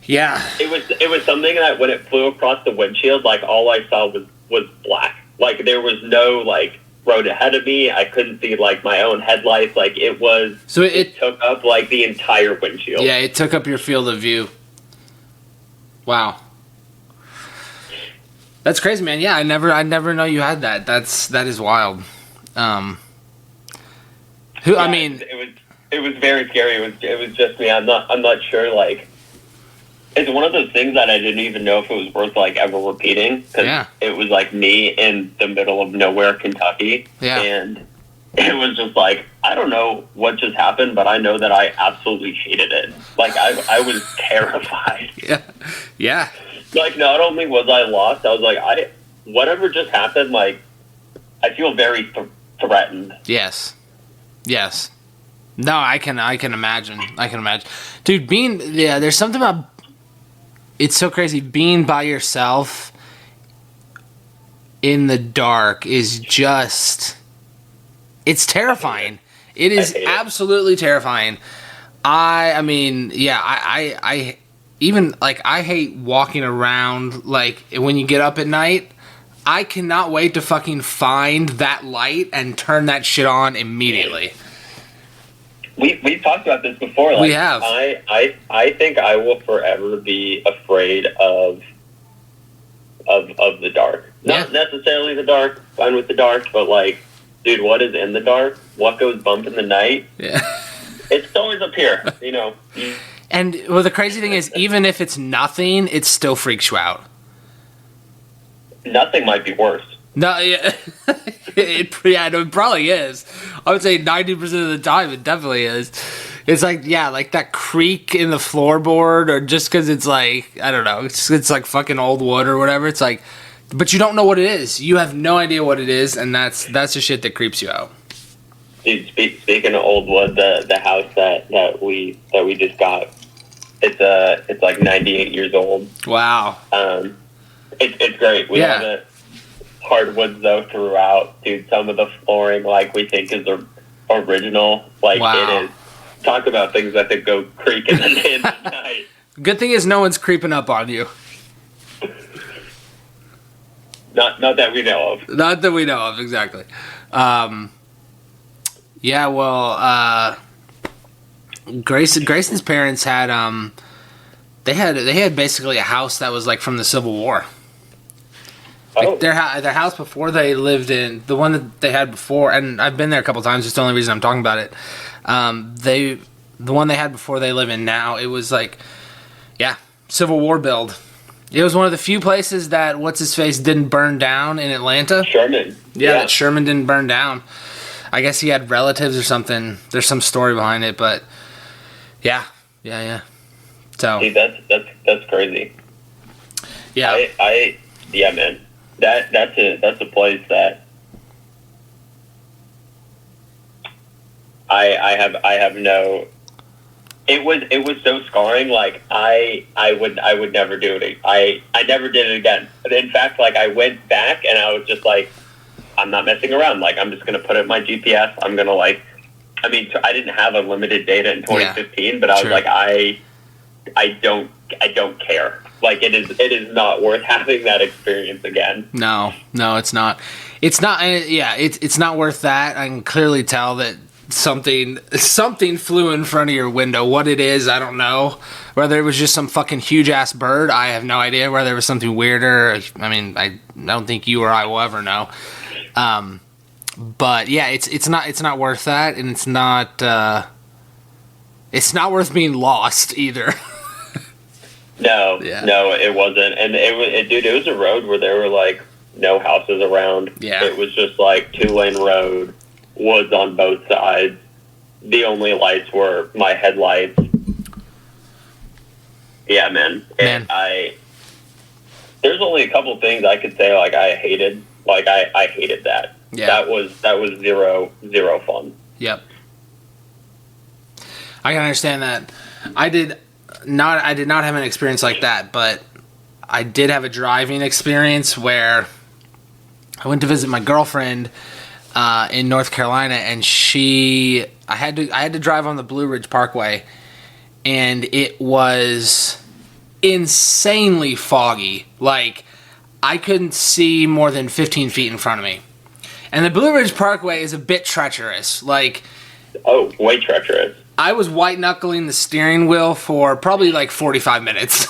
Yeah. It was something that when it flew across the windshield, like, all I saw was black. Like, there was no, like, road ahead of me. I couldn't see like my own headlights. Like it was. So it took up like the entire windshield. Yeah, it took up your field of view. Wow. That's crazy, man. Yeah, I never know you had that. That is wild. I mean, it was very scary. It was just me. I'm not sure. Like, it's one of those things that I didn't even know if it was worth like ever repeating, because it was like me in the middle of nowhere, Kentucky, and it was just like, I don't know what just happened, but I know that I absolutely hated it. Like I was terrified. Yeah. Like, not only was I lost, I was like, whatever just happened, like, I feel very threatened. Yes. No, I can imagine. Dude, there's something about, it's so crazy, being by yourself in the dark is just, it's terrifying. It is absolutely terrifying. I even, like, I hate walking around, like, when you get up at night. I cannot wait to fucking find that light and turn that shit on immediately. We've talked about this before. Like, we have. I think I will forever be afraid of the dark. Not necessarily the dark, fine with the dark, but, like, dude, what is in the dark? What goes bump in the night? Yeah. It's always up here, you know. And, well, the crazy thing is, even if it's nothing, it still freaks you out. Nothing might be worse. No, yeah. It probably is. I would say 90% of the time, it definitely is. It's like, like that creak in the floorboard, or just because it's like, I don't know, it's like fucking old wood or whatever. It's like, but you don't know what it is. You have no idea what it is, and that's the shit that creeps you out. Dude, speaking of old wood, the house that we just got, it's like 98 years old. Wow. It's great. We have it hardwoods though throughout. Dude, some of the flooring, like, we think is original. Like, it is. Talk about things that could go creak in the night. Good thing is no one's creeping up on you. Not that we know of. Not that we know of, exactly. Grayson's parents had they had basically a house that was like from the Civil War. Like their house before they lived in, the one that they had before, and I've been there a couple times. It's the only reason I'm talking about it. The one they had before they live in now, it was like, Civil War build. It was one of the few places that what's-his-face didn't burn down in Atlanta. Sherman. That Sherman didn't burn down. I guess he had relatives or something. There's some story behind it, but yeah. So, see, that's crazy. Yeah. Man. That's a place that I have no. It was so scarring. Like, I would never do it. I never did it again. But in fact, like, I went back and I was just like, I'm not messing around. Like, I'm just gonna put it in my GPS. I'm gonna, like, I didn't have unlimited data in 2015, but I was like, I don't care. Like, it is not worth having that experience again. No, it's not. It's not. It's not worth that. I can clearly tell that something flew in front of your window. What it is, I don't know. Whether it was just some fucking huge ass bird, I have no idea. Whether it was something weirder, I don't think you or I will ever know. But yeah, it's not worth that, and it's not worth being lost either. No, it wasn't, and it was a road where there were like no houses around. Yeah, it was just like 2-lane road, woods on both sides. The only lights were my headlights. Yeah, man. There's only a couple things I could say like I hated. Like, I hated that. Yeah. That was zero fun. Yep. I can understand that. I did not have an experience like that, but I did have a driving experience where I went to visit my girlfriend in North Carolina, and I had to drive on the Blue Ridge Parkway, and it was insanely foggy. Like, I couldn't see more than 15 feet in front of me. And the Blue Ridge Parkway is a bit treacherous. Like, oh, way treacherous. I was white knuckling the steering wheel for probably like 45 minutes.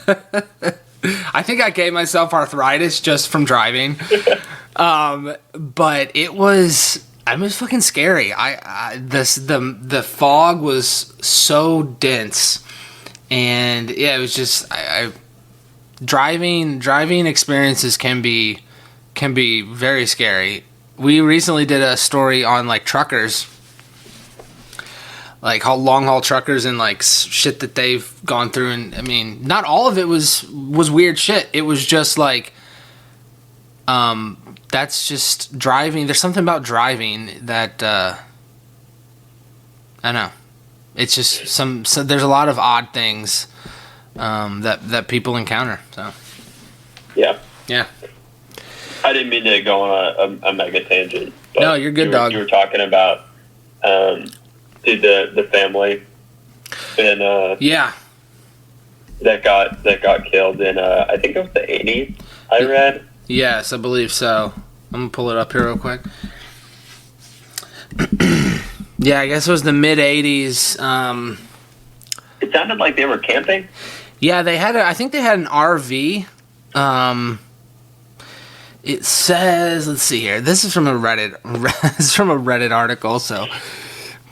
I think I gave myself arthritis just from driving. But it was fucking scary. The fog was so dense, and yeah, it was just driving experiences can be very scary. We recently did a story on like truckers, like how long haul truckers and like shit that they've gone through, and I mean, not all of it was weird shit. It was just like, that's just driving. There's something about driving that I don't know. It's just so there's a lot of odd things that people encounter. So yeah. I didn't mean to go on a mega tangent. No, you're good, dog. You were talking about the family and that got killed in I think it was the 80s. I read. Yes, I believe so. I'm gonna pull it up here real quick. Yeah, I guess it was the mid 80s. It sounded like they were camping. Yeah, I think they had an RV. It says, let's see here. This is from a Reddit article, so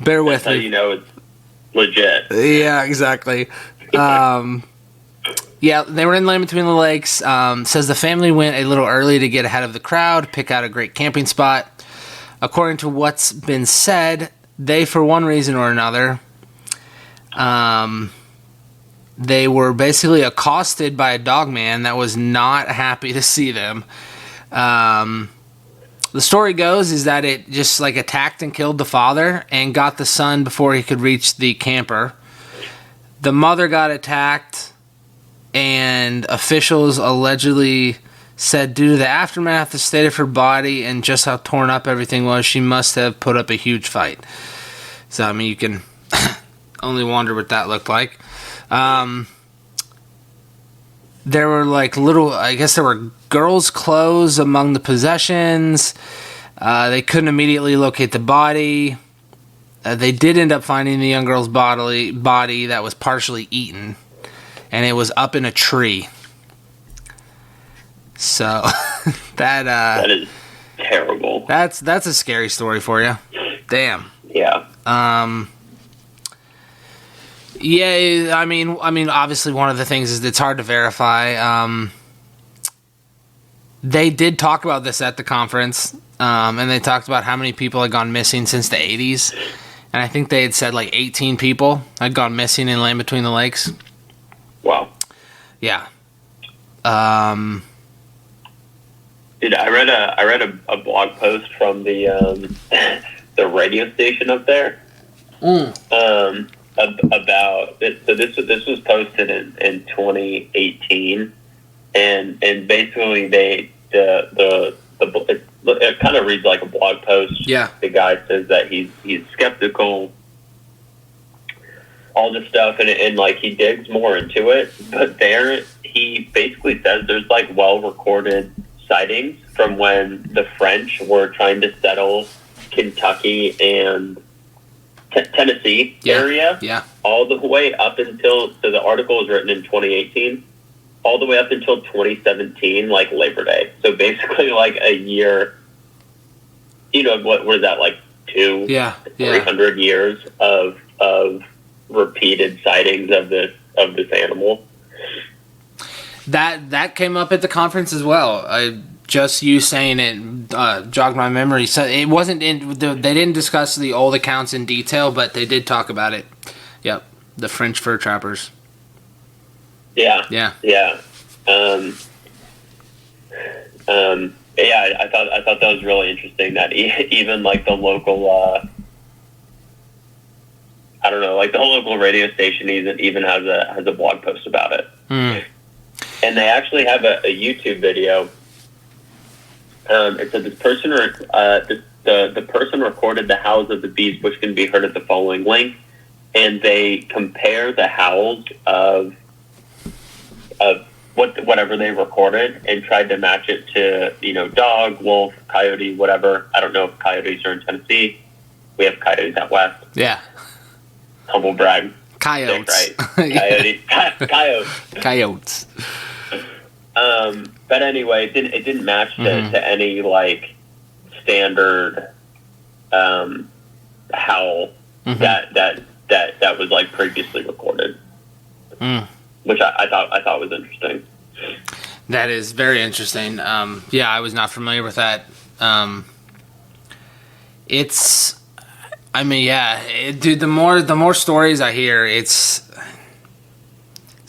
bear with me. That's how you know it's legit. Yeah, exactly. Yeah, they were in Land Between the Lakes. Says the family went a little early to get ahead of the crowd, pick out a great camping spot. According to what's been said, they, for one reason or another, they were basically accosted by a dogman that was not happy to see them. The story goes is that it just like attacked and killed the father and got the son before he could reach the camper. The mother got attacked, and officials allegedly said due to the aftermath, the state of her body, and just how torn up everything was, she must have put up a huge fight. So, I mean, you can only wonder what that looked like. There were like there were girls' clothes among the possessions. They couldn't immediately locate the body. They did end up finding the young girl's body that was partially eaten, and it was up in a tree. So that is terrible. That's a scary story for you. Damn. Yeah. Yeah, I mean, obviously one of the things is it's hard to verify. They did talk about this at the conference, and they talked about how many people had gone missing since the 80s. And I think they had said like 18 people had gone missing in Land Between the Lakes. Wow. Yeah. Dude, I read a blog post from the the radio station up there. About it. So this was posted in 2018, and basically it kind of reads like a blog post. Yeah. The guy says that he's skeptical, all this stuff, and like he digs more into it. But there he basically says there's like well recorded sightings from when the French were trying to settle Kentucky and Tennessee area. Yeah. All the way up until, so the article was written in 2018, all the way up until 2017, like Labor Day. So basically like a year, what was that, like 300 years of repeated sightings of this animal. That came up at the conference as well. Just you saying it jogged my memory. So it wasn't they didn't discuss the old accounts in detail, but they did talk about it. Yep, the French fur trappers. Yeah. Yeah. Yeah. I thought that was really interesting that even like the local, I don't know, like the whole local radio station even has a blog post about it. And they actually have a YouTube video. It said this person, the person recorded the howls of the bees, which can be heard at the following link, and they compare the howls of whatever they recorded and tried to match it to, dog, wolf, coyote, whatever. I don't know if coyotes are in Tennessee. We have coyotes out west. Yeah. Humble brag. Coyotes. Sick, right? Coyotes. But anyway, it didn't match to any standard howl that was previously recorded. Which I thought was interesting. That is very interesting. Yeah, I was not familiar with that. Dude, the more stories I hear,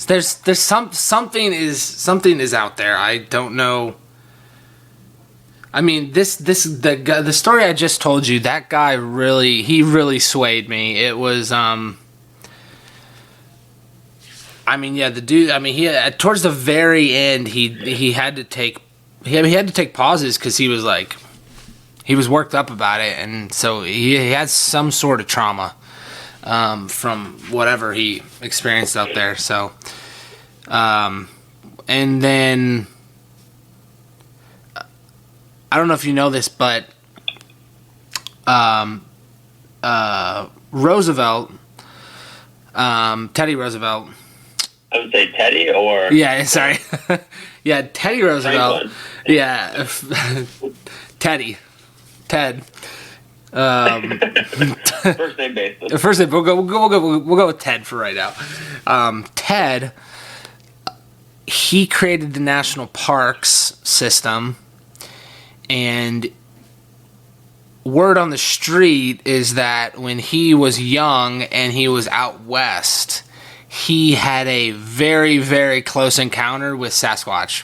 there's something is out there. I don't know. I mean, the story I just told you, that guy really swayed me. It was the dude. He towards the very end, he had to take pauses because he was worked up about it, and so he had some sort of trauma from whatever he experienced out there. So, and then I don't know if you know this, but Roosevelt, Teddy Roosevelt. I would say Teddy or... Yeah, sorry. Yeah, Teddy Roosevelt. Yeah, Ted. First name basis. First name. We'll go with Ted for right now. Ted, he created the national parks system, and word on the street is that when he was young and he was out west, he had a very, very close encounter with Sasquatch.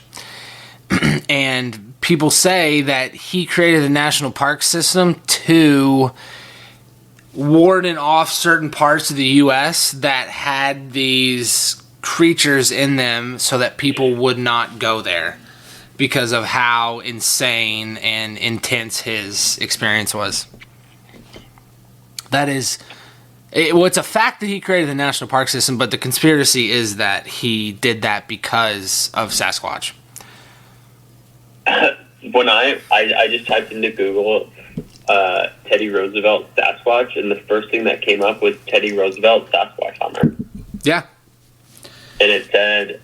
And people say that he created the national park system to warden off certain parts of the U.S. that had these creatures in them so that people would not go there because of how insane and intense his experience was. That is... it's a fact that he created the national park system, but the conspiracy is that he did that because of Sasquatch. When I just typed into Google Teddy Roosevelt Sasquatch, and the first thing that came up was Teddy Roosevelt Sasquatch Hunter. Yeah. And it said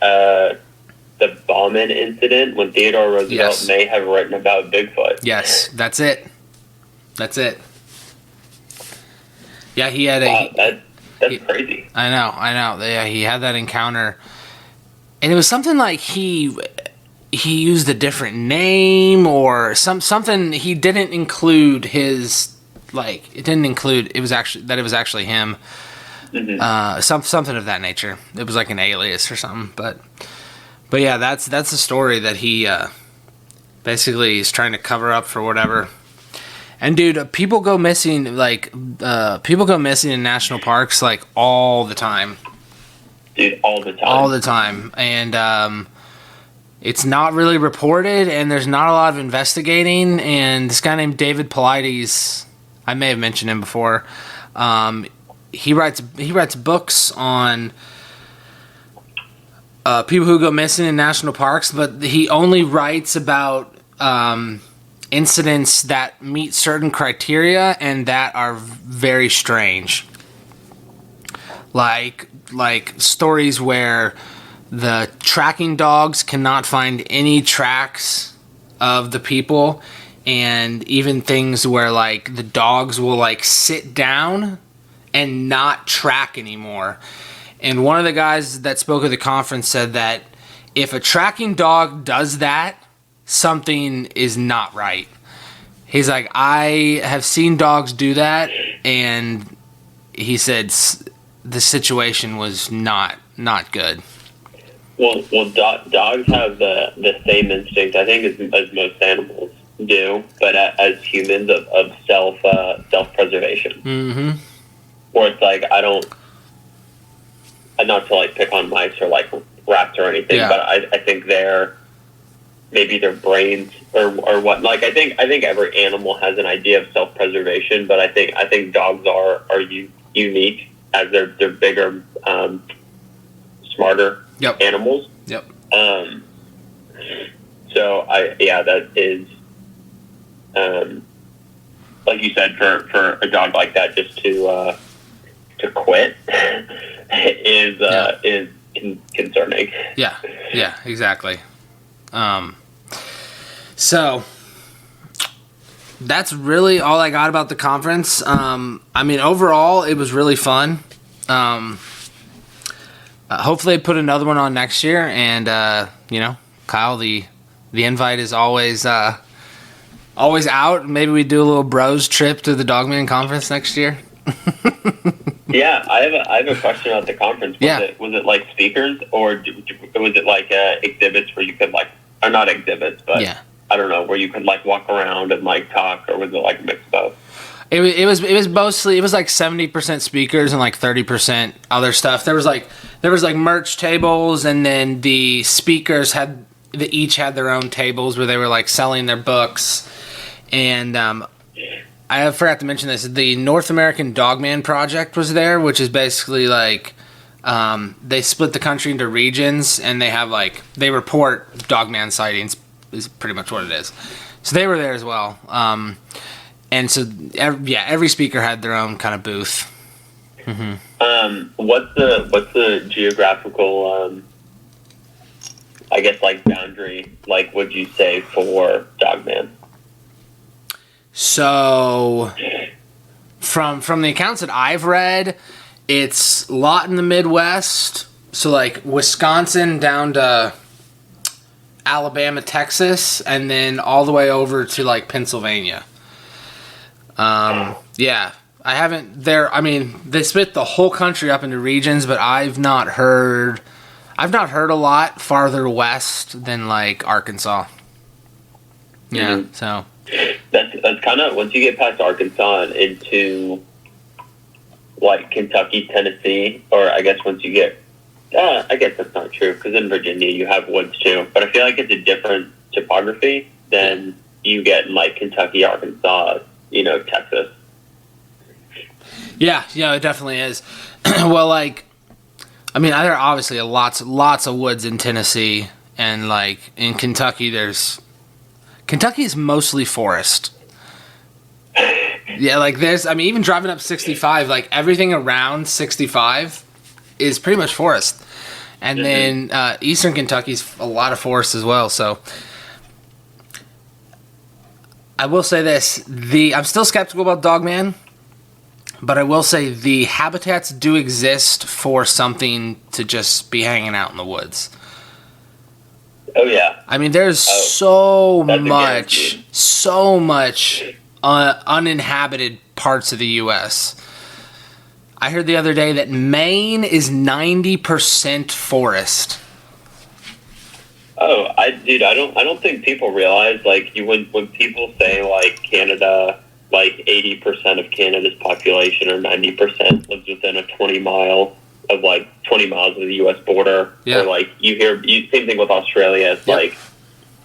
the Bauman incident when Theodore Roosevelt may have written about Bigfoot. Yes, that's it. Yeah, he had that's crazy. I know. Yeah, he had that encounter, and it was something like he used a different name or something. He didn't include his it was actually him. Mm-hmm. Something of that nature. It was like an alias or something. But yeah, that's the story that he basically is trying to cover up for whatever. And dude, people go missing in national parks all the time. Dude, all the time. And it's not really reported, and there's not a lot of investigating. And this guy named David Paulides, I may have mentioned him before. He writes books on people who go missing in national parks, but he only writes about incidents that meet certain criteria and that are very strange. Like stories where the tracking dogs cannot find any tracks of the people, and even things where the dogs will sit down and not track anymore. And one of the guys that spoke at the conference said that if a tracking dog does that, something is not right. He's like, I have seen dogs do that, and he said the situation was not good. Well, dogs have the same instinct, I think, as most animals do, but as humans of self-preservation. Mm-hmm. Where it's not to pick on mice or rats or anything, but I think maybe their brains or what. I think every animal has an idea of self-preservation, but I think dogs are unique as they're bigger, smarter animals. Yep. So that is, like you said, for a dog like that, just to quit is concerning. Yeah, exactly. So that's really all I got about the conference. I mean, overall, it was really fun. Hopefully, I put another one on next year. And Kyle, the invite is always out. Maybe we do a little bros trip to the Dogman Conference next year. Yeah, I have a question about the conference. Was it like speakers, or was it like exhibits where you could or not exhibits, but I don't know, where you could walk around and talk, or was it like a mix of both? It was mostly, it was like 70% speakers and 30% other stuff. There was merch tables, and then the speakers each had their own tables where they were selling their books. And I forgot to mention this. The North American Dogman Project was there, which is basically they split the country into regions, and they have they report Dogman sightings is pretty much what it is. So they were there as well. And so every speaker had their own kind of booth. Mm-hmm. What's the geographical I guess boundary would you say for Dogman? So, from the accounts that I've read, it's a lot in the Midwest. So, Wisconsin down to Alabama, Texas, and then all the way over to, Pennsylvania. Yeah. I haven't there. I mean, they split the whole country up into regions, but I've not heard a lot farther west than, Arkansas. Yeah, mm-hmm. So... That's kind of, once you get past Arkansas and into Kentucky, Tennessee, or I guess once you get, I guess that's not true, because in Virginia you have woods too, but I feel like it's a different topography than you get in Kentucky, Arkansas, Texas. Yeah, it definitely is. Well, I mean, there are obviously lots of woods in Tennessee, and in Kentucky Kentucky is mostly forest. Yeah, there's, I mean, even driving up 65, everything around 65 is pretty much forest. And then eastern Kentucky's a lot of forest as well. So I will say this, I'm still skeptical about Dogman, but I will say the habitats do exist for something to just be hanging out in the woods. Oh yeah. I mean, there's so much uninhabited parts of the U.S. I heard the other day that Maine is 90% forest. Oh, I don't think people realize when people say Canada, 80% of Canada's population or 90% lives within a 20 miles of the U.S. border. Yeah. Or you hear same thing with Australia. It's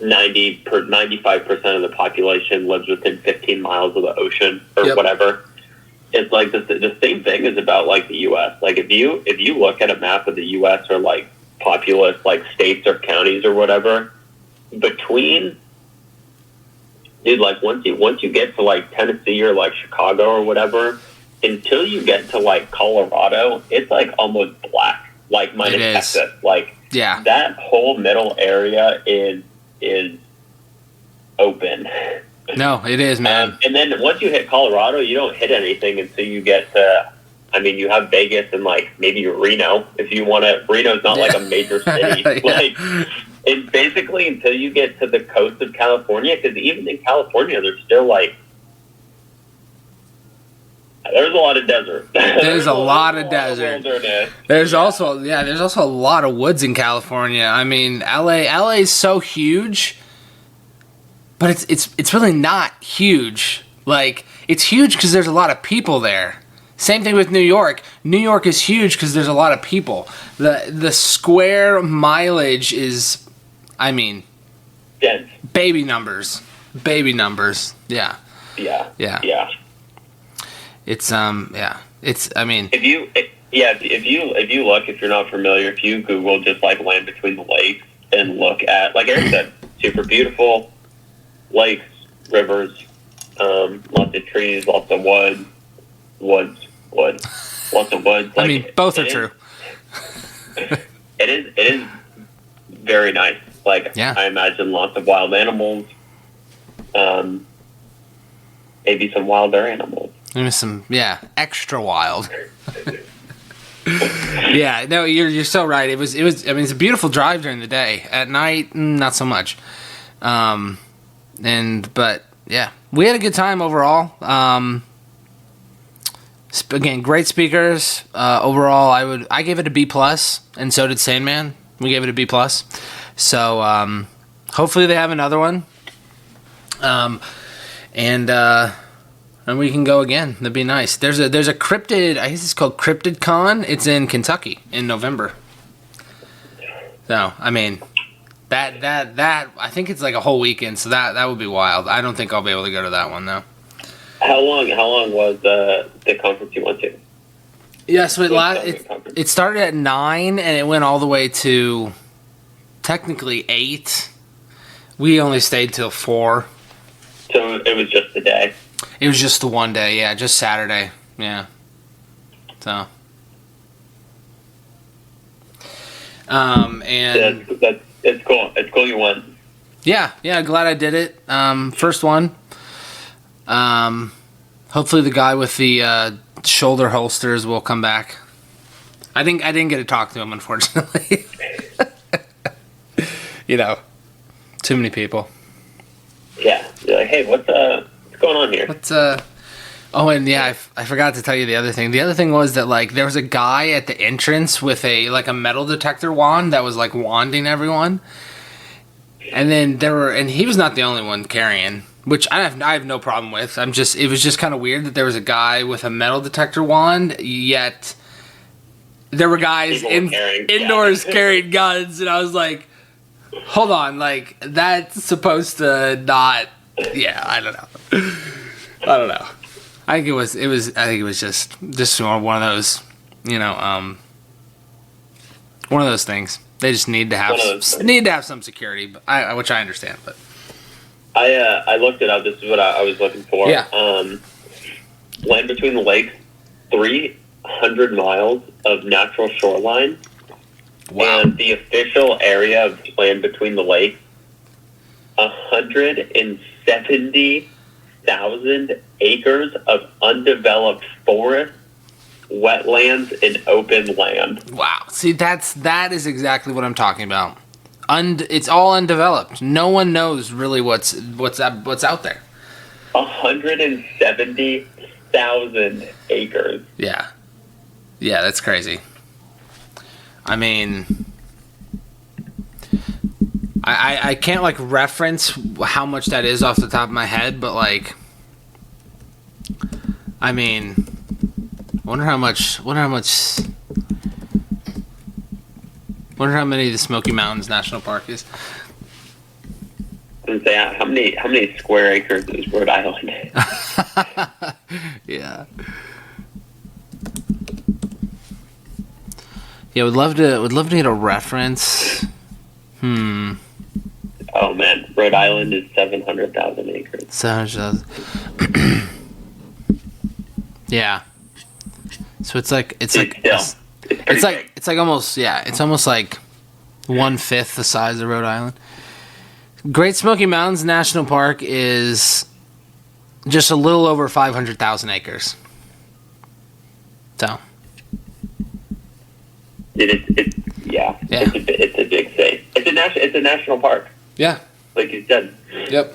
95% of the population lives within 15 miles of the ocean or whatever. It's the same thing is about the U.S. If you look at a map of the U.S. or populous states or counties or whatever, between once you get to Tennessee or Chicago or whatever, until you get to Colorado, it's almost black, minus Texas. That whole middle area is open. No, it is, man. And then once you hit Colorado, you don't hit anything until you get to, I mean, you have Vegas and maybe Reno if you want to. Reno's not a major city. It's basically until you get to the coast of California, because even in California, there's still there's a lot of desert. There's a lot of desert. There's also a lot of woods in California. I mean, LA is so huge, but it's really not huge. It's huge because there's a lot of people there. Same thing with New York. New York is huge because there's a lot of people. The square mileage is, I mean, dense. Baby numbers. Yeah. It's It's, I mean, if you look, if you're not familiar, if you Google just land between the lakes, and look at, like Eric said, super beautiful lakes, rivers, lots of trees, lots of woods, lots of woods. I mean, both are true. It is very nice. Like, yeah. I imagine lots of wild animals, maybe some wilder animals. Maybe some, extra wild. Yeah, no, you're so right. It was. I mean, it's a beautiful drive during the day. At night, not so much. But yeah, we had a good time overall. Again, great speakers. Overall, I gave it a B+, and so did Sandman. We gave it a B+. So hopefully they have another one. And we can go again. That'd be nice. There's a cryptid. I guess it's called Cryptid Con. It's in Kentucky in November. So I mean, that I think it's like a whole weekend. So that would be wild. I don't think I'll be able to go to that one though. How long was the conference you went to? Yeah, so it started at 9 and it went all the way to technically 8. We only stayed till 4. So it was just a day. It was just the one day, yeah, just Saturday, yeah. So, and it's cool. It's cool you won. Yeah, glad I did it. First one. Hopefully the guy with the shoulder holsters will come back. I didn't get to talk to him, unfortunately. Too many people. Yeah, you're like, hey, what's going on here? Oh, and yeah, I forgot to tell you the other thing. The other thing was that, like, there was a guy at the entrance with a metal detector wand that was, like, wanding everyone. And then and he was not the only one carrying, which I have no problem with. It was just kind of weird that there was a guy with a metal detector wand, yet there were guys indoors carrying guns, and I was like, hold on, like, that's supposed to not, I don't know. I think it was just one of those, one of those things. They just need to have some security, which I understand. But I looked it up. This is what I was looking for. Yeah. Land between the lakes, 300 miles of natural shoreline. Wow. And the official area of land between the lakes, 170,000 acres of undeveloped forest, wetlands, and open land. Wow. See, that is exactly what I'm talking about. It's all undeveloped. No one knows really what's out there. 170,000 acres. Yeah. Yeah, that's crazy. I mean, I can't, like, reference how much that is off the top of my head, but, like, I mean, wonder how many the Smoky Mountains National Park is. I was gonna say, how many square acres is Rhode Island? Yeah. Yeah, would love to get a reference. Oh man, Rhode Island is 700,000 acres. 700,000. Yeah. So it's like almost like 1/5 the size of Rhode Island. Great Smoky Mountains National Park is just a little over 500,000 acres. So. It's a big state. It's a national park. Yeah. Like you said. Yep.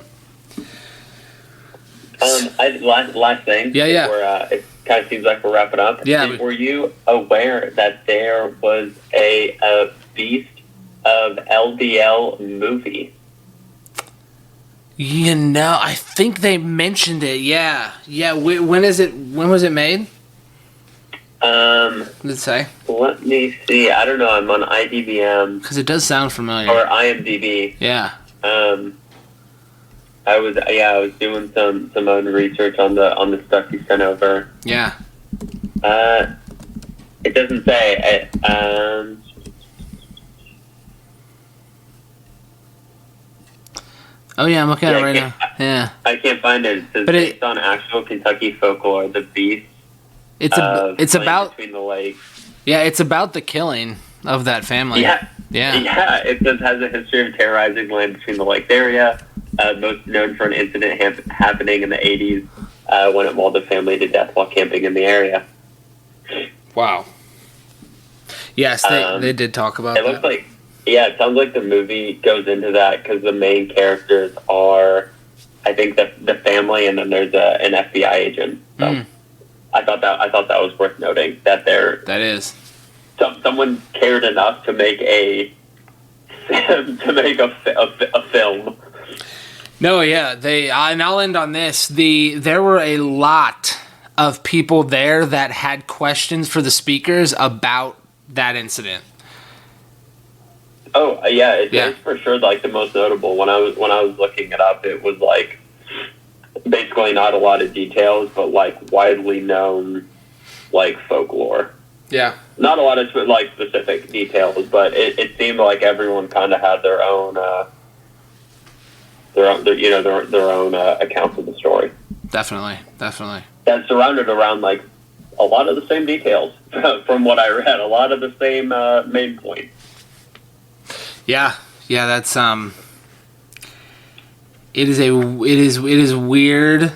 Last thing. Yeah. Before, it kind of seems like we're wrapping up. Yeah. Were you aware that there was a Beast of LDL movie? I think they mentioned it. Yeah. When was it made? Did it say? Let me see. I don't know. I'm on IDBM. Because it does sound familiar. Or IMDb. Yeah. I was doing some own research on the stuff you sent over. Yeah. It doesn't say. Oh yeah, I'm looking at it right now. Yeah. I can't find it. It says based on actual Kentucky folklore, the beast. It's about between the lakes. Yeah, it's about the killing of that family. Yeah. It says has a history of terrorizing land between the lakes area. Most known for an incident happening in the 80s when it mauled a family to death while camping in the area. Wow. Yes, they did talk about that. It looks like, it sounds like the movie goes into that because the main characters are, I think, the family, and then there's an FBI agent. So I thought that was worth noting that that is. Someone cared enough to make a film. No, yeah, and I'll end on this. There were a lot of people there that had questions for the speakers about that incident. Oh yeah, it's for sure like the most notable. When I was looking it up, it was like basically not a lot of details, but like widely known like folklore. Yeah. Not a lot of like specific details, but it seemed like everyone kind of had their own accounts of the story. Definitely. That's surrounded around like a lot of the same details from what I read. A lot of the same main points. Yeah. That's It is weird.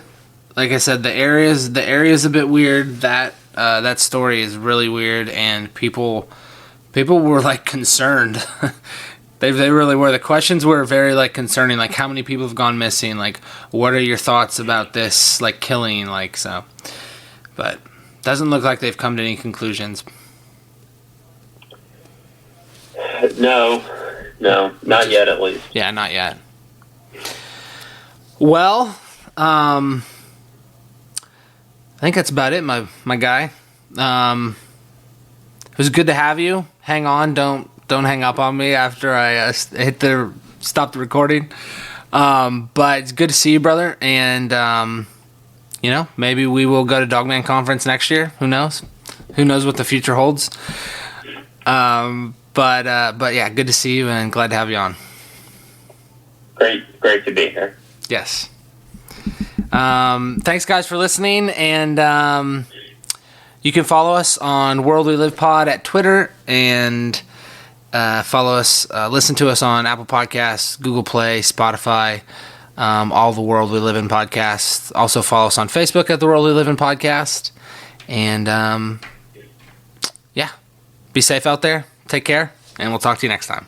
Like I said, the area's a bit weird. That story is really weird, and people were like concerned. They really were. The questions were very like concerning, like how many people have gone missing, like what are your thoughts about this like killing, like so. But doesn't look like they've come to any conclusions. No, not yet at least. Yeah, not yet. Well, I think that's about it, my guy. It was good to have you. Hang on, don't hang up on me after I stop the recording. But it's good to see you, brother. And maybe we will go to Dogman Conference next year. Who knows? Who knows what the future holds? But yeah, good to see you and glad to have you on. Great to be here. Yes. Thanks guys for listening, and you can follow us on World We Live Pod at Twitter, and follow us, listen to us on Apple Podcasts, Google Play, Spotify, all the World We Live In podcasts. Also follow us on Facebook at the World We Live In podcast, and be safe out there, take care, and we'll talk to you next time.